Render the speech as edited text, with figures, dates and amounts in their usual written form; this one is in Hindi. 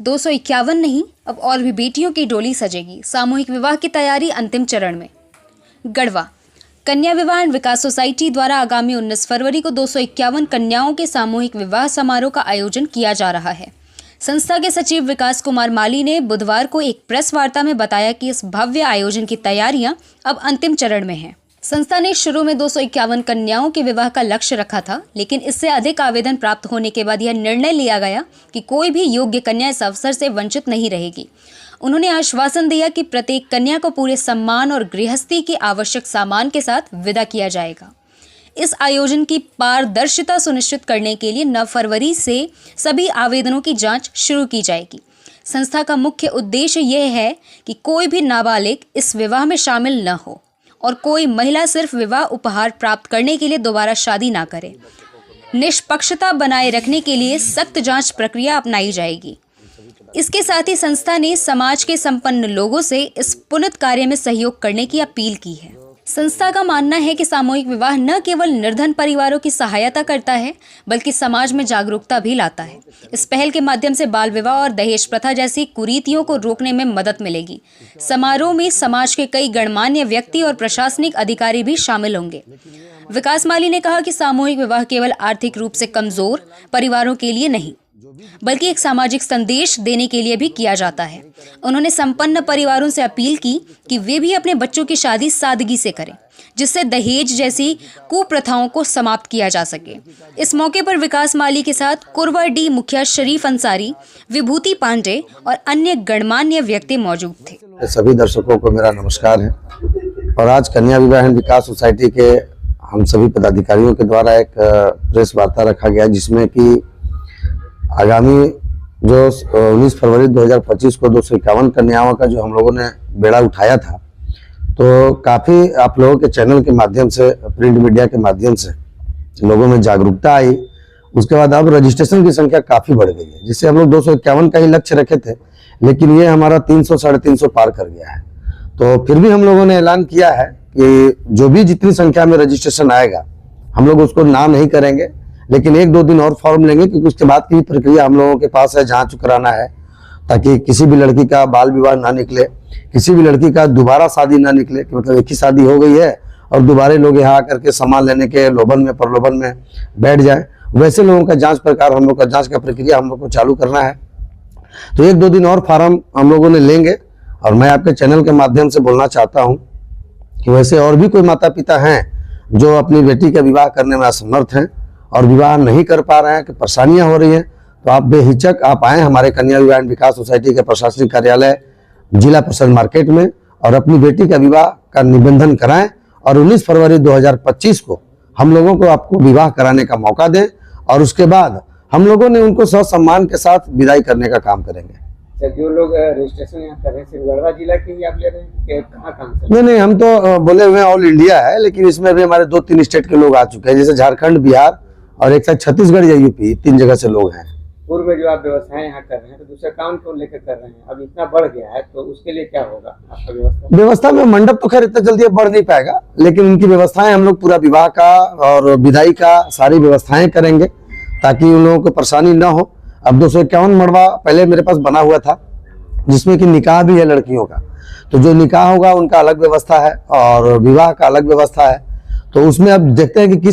251 नहीं, अब और भी बेटियों की डोली सजेगी। सामूहिक विवाह की तैयारी अंतिम चरण में। गढ़वा कन्या विवाह एंड विकास सोसाइटी द्वारा आगामी 19 फरवरी को 251 कन्याओं के सामूहिक विवाह समारोह का आयोजन किया जा रहा है। संस्था के सचिव विकास कुमार माली ने बुधवार को एक प्रेस वार्ता में बताया कि इस भव्य आयोजन की तैयारियां अब अंतिम चरण में हैं। संस्था ने शुरू में 251 कन्याओं के विवाह का लक्ष्य रखा था, लेकिन इससे अधिक आवेदन प्राप्त होने के बाद यह निर्णय लिया गया कि कोई भी योग्य कन्या इस अवसर से वंचित नहीं रहेगी। उन्होंने आश्वासन दिया कि प्रत्येक कन्या को पूरे सम्मान और गृहस्थी के आवश्यक सामान के साथ विदा किया जाएगा। इस आयोजन की पारदर्शिता सुनिश्चित करने के लिए 9 फरवरी से सभी आवेदनों की जांच शुरू की जाएगी। संस्था का मुख्य उद्देश्य यह है कि कोई भी नाबालिग इस विवाह में शामिल न हो और कोई महिला सिर्फ विवाह उपहार प्राप्त करने के लिए दोबारा शादी ना करे। निष्पक्षता बनाए रखने के लिए सख्त जांच प्रक्रिया अपनाई जाएगी। इसके साथ ही संस्था ने समाज के संपन्न लोगों से इस पुनीत कार्य में सहयोग करने की अपील की है। संस्था का मानना है कि सामूहिक विवाह न केवल निर्धन परिवारों की सहायता करता है, बल्कि समाज में जागरूकता भी लाता है। इस पहल के माध्यम से बाल विवाह और दहेज प्रथा जैसी कुरीतियों को रोकने में मदद मिलेगी। समारोह में समाज के कई गणमान्य व्यक्ति और प्रशासनिक अधिकारी भी शामिल होंगे। विकास माली ने कहा कि सामूहिक विवाह केवल आर्थिक रूप से कमजोर परिवारों के लिए नहीं, बल्कि एक सामाजिक संदेश देने के लिए भी किया जाता है। उन्होंने संपन्न परिवारों से अपील की कि वे भी अपने बच्चों की शादी सादगी से करें, जिससे दहेज जैसी कुप्रथाओं को समाप्त किया जा सके। इस मौके पर विकास माली के साथ कुरवा डी मुखिया शरीफ अंसारी, विभूति पांडे और अन्य गणमान्य व्यक्ति मौजूद थे। सभी दर्शकों को मेरा नमस्कार है। और आज कन्या विवाह एंड विकास सोसाइटी के हम सभी पदाधिकारियों के द्वारा एक प्रेस वार्ता रखा गया, जिसमें कि आगामी जो 19 फरवरी 2025 को 251 कन्याओं का जो हम लोगों ने बेड़ा उठाया था, तो काफ़ी आप लोगों के चैनल के माध्यम से, प्रिंट मीडिया के माध्यम से लोगों में जागरूकता आई। उसके बाद अब रजिस्ट्रेशन की संख्या काफ़ी बढ़ गई है, जिससे हम लोग 251 का ही लक्ष्य रखे थे, लेकिन ये हमारा 300 साढ़े 300 पार कर गया है। तो फिर भी हम लोगों ने ऐलान किया है कि जो भी जितनी संख्या में रजिस्ट्रेशन आएगा, हम लोग उसको ना नहीं करेंगे, लेकिन 1-2 दिन और फॉर्म लेंगे, क्योंकि उसके बाद की प्रक्रिया हम लोगों के पास है, जांच कराना है, ताकि किसी भी लड़की का बाल विवाह ना निकले, किसी भी लड़की का दोबारा शादी ना निकले, कि मतलब एक ही शादी हो गई है और दोबारा लोग यहाँ आकर के सामान लेने के लोभन में प्रलोभन में बैठ जाए। वैसे लोगों का जांच प्रकार हम लोग का जांच का प्रक्रिया हम लोग को चालू करना है। तो 1-2 दिन और फार्म हम लोगों ने लेंगे। और मैं आपके चैनल के माध्यम से बोलना चाहता हूँ कि वैसे और भी कोई माता पिता हैं जो अपनी बेटी का विवाह करने में असमर्थ हैं और विवाह नहीं कर पा रहे हैं, कि परेशानियां हो रही हैं, तो आप बेहिचक आप आएँ हमारे कन्या विवाह एंड विकास सोसाइटी के प्रशासनिक कार्यालय जिला परिषद मार्केट में और अपनी बेटी का विवाह का निबंधन कराएं। और 19 फरवरी 2025 को हम लोगों को आपको विवाह कराने का मौका दें, और उसके बाद हम लोगों ने उनको ससम्मान के साथ विदाई करने का काम करेंगे। जो लोग रजिस्ट्रेशन यहाँ कर रहे हैं, गढ़वा जिला के ही आप ले रहे हैं, कहाँ से? नहीं, हम तो बोले हुए ऑल इंडिया है, लेकिन इसमें भी हमारे 2-3 स्टेट के लोग आ चुके हैं, जैसे झारखंड, बिहार और एक साथ छत्तीसगढ़ या यूपी, 3 जगह से लोग हैं। पूर्व में जो आप व्यवस्थाएं यहाँ कर रहे हैं, तो दूसरे काम को लेकर कर रहे हैं, अब इतना बढ़ गया है, तो उसके लिए क्या होगा आपका व्यवस्था में? मंडप तो खैर इतना जल्दी बढ़ नहीं पाएगा, लेकिन उनकी व्यवस्थाएं हम लोग पूरा विवाह का और विदाई का सारी व्यवस्थाएं करेंगे, ताकि उन लोगों को परेशानी ना हो। अब 251 मड़वा पहले मेरे पास बना हुआ था, जिसमें कि निकाह भी है लड़कियों का, तो जो निकाह होगा उनका अलग व्यवस्था है और विवाह का अलग व्यवस्था है। तो उसमें अब देखते हैं कि किस